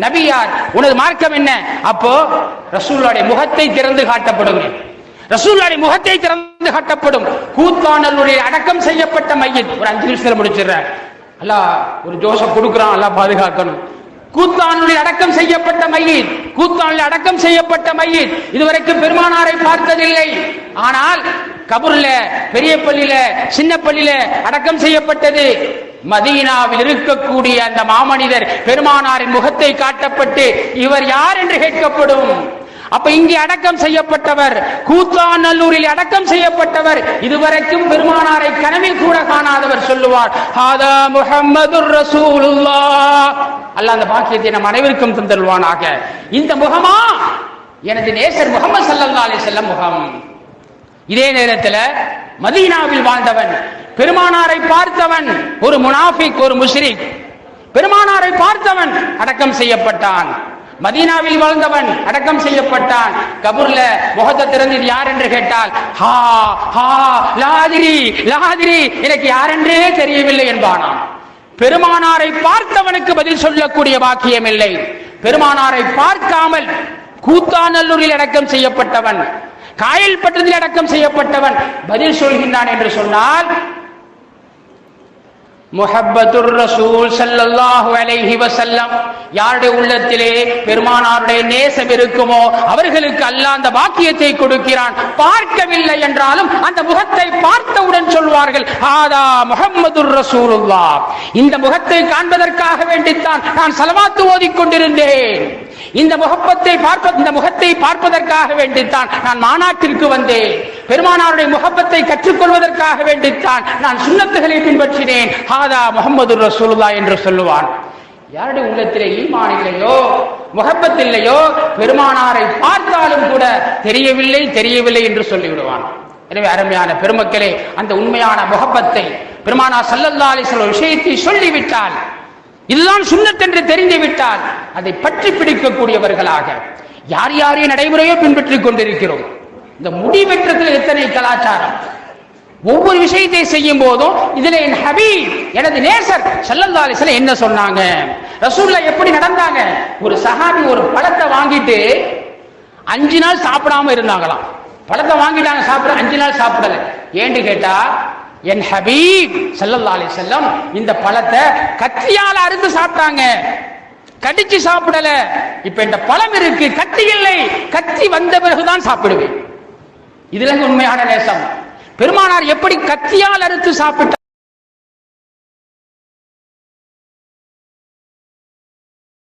நபி யார், உனது மார்க்கம் என்ன? அப்போ ரசூலுல்லாஹ்வுடைய முகத்தை திறந்து காட்டப்படும். ரசூலுல்லாஹ்வுடைய முகத்தை திறந்து காட்டப்படும். கூத்தானல்லூரில் அடக்கம் செய்யப்பட்ட மையத். ஒரு 5 நிமிஷத்துல முடிச்சிடுறேன். அல்லாஹ் ஒரு ஜோசப் கொடுக்குறான், அல்லாஹ் பாதுகாக்கணும். கூத்தானூரில் அடக்கம் செய்யப்பட்ட மையத், கூத்தானூரில் அடக்கம் செய்யப்பட்ட மையத் இதுவரைக்கும் பெருமானாரை பார்த்ததில்லை. ஆனால் கபூர்ல, பெரிய பள்ளியில, சின்ன பள்ளியில அடக்கம் செய்யப்பட்டது. மதீனாவில் இருக்கக்கூடிய அந்த மாமனிதர் பெருமானாரின் முகத்தை காட்டப்பட்டு இவர் யார் என்று கேட்கப்படும். அப்ப இங்கே அடக்கம் செய்யப்பட்டவர், கூத்தாநல்லூரில் அடக்கம் செய்யப்பட்டவர், இதுவரைக்கும் பெருமானாரை கனவில் கூட காணாதவர் சொல்லுவார், ஹாதா முஹம்மதுர் ரசூலுல்லாஹ். அல்லாஹ் அந்த பாக்கியத்தை நம் அனைவருக்கும் தந்தருவானாக. இந்த முகமா எனது நேசர் முஹம்மது ஸல்லல்லாஹு அலைஹி வஸல்லம் முகம். இதே நேரத்தில் மதீனாவில் வாழ்ந்தவன், பெருமானாரை பார்த்தவன், ஒரு முனாஃபிக், ஒரு முஷ்ரிக், பெருமானாரை பார்த்தவன் அடக்கம் செய்யப்பட்டான். மதீனாவில் வாழ்ந்தவன் அடக்கம் செய்யப்பட்டான். கபூர்ல முகத்தை திறந்து யார் என்று கேட்டால், ஹா ஹா லாதிரி லாதிரி, எனக்கு யார் என்றே தெரியவில்லை என்பானாம். பெருமானாரை பார்த்தவனுக்கு பதில் சொல்லக்கூடிய பாக்கியம் இல்லை. பெருமானாரை பார்க்காமல் கூத்தாநல்லூரில் அடக்கம் செய்யப்பட்டவன், காயல்பட்டதில் அடக்கம் செய்யப்பட்டவன் பதில் சொல்கின்றான் என்று சொன்னால், முஹப்பத்துர் ரசூல் ஸல்லல்லாஹு அலைஹி வஸல்லம் யாருடைய உள்ளத்திலே பெருமானாருடைய நேசம் இருக்குமோ அவர்களுக்கு அல்லாஹ் அந்த பாக்கியத்தை கொடுக்கிறான். பார்க்கவில்லை என்றாலும் அந்த முகத்தை பார்த்தவுடன் சொல்வார்கள், ஹாதா முஹம்மதுர் ரசூலுல்லாஹ். இந்த முகத்தை காண்பதற்காக வேண்டித்தான் நான் ஸலவாத் ஓதிக் கொண்டிருந்தேன். இந்த முகத்தை பார்ப்பதற்காக வேண்டித்தான் நான் மாநாட்டிற்கு வந்தேன். பெருமானாருடைய முகப்பத்தை கற்றுக்கொள்வதற்காக வேண்டித்தான் நான் சுன்னத்துகளை பின்பற்றினேன். ஹாதா முஹம்மதுர் ரசூலுல்லாஹ் என்று சொல்லுவான். யாருடைய உள்ளத்திலே ஈமான் இல்லையோ, முகப்பத் இல்லையோ, பெருமானாரை பார்த்தாலும் கூட தெரியவில்லை தெரியவில்லை என்று சொல்லிவிடுவான். எனவே அருமையான பெருமக்களே, அந்த உண்மையான முகப்பத்தை பெருமானார் ஸல்லல்லாஹு அலைஹி வஸல்லம் விஷயத்தை சொல்லிவிட்டால், இதுதான் சுன்னத் என்று தெரிந்துவிட்டால் அதை பற்றி பிடிக்கக்கூடியவர்களாக யார் யாரையும் நடைமுறையோ பின்பற்றிக் கொண்டிருக்கிறோம். இந்த முடிவெற்றத்தில் எத்தனை கலாச்சாரம்! ஒவ்வொரு விஷயத்தை செய்யும் போதும் இதுல என் ஹபீப், எனது நேசர் ஸல்லல்லாஹு அலைஹி வஸல்லம் என்ன சொன்னாங்க, ரசூலுல்லாஹ் எப்படி நடந்தாங்க. ஒரு சஹாபி ஒரு பழத்தை வாங்கிட்டு 5 நாள் சாப்பிடாம இருந்தாங்களாம். பழத்தை வாங்கிட்டாங்க, சாப்பிட 5 நாள் சாப்பிடல. ஏன்னு கேட்டா, என் ஹபீப் ஸல்லல்லாஹு அலைஹி வஸல்லம் இந்த பழத்தை கத்தியால அறுத்து சாப்பிட்டாங்க, கடிச்சு சாப்பிடல. இப்ப இந்த பழம் இருக்கு, கத்தி இல்லை, கத்தி வந்த பிறகுதான் சாப்பிடுவேன். இதுல உண்மையான நேசம். பெருமானார் எப்படி கத்தியால் அறுத்து சாப்பிட்டார்.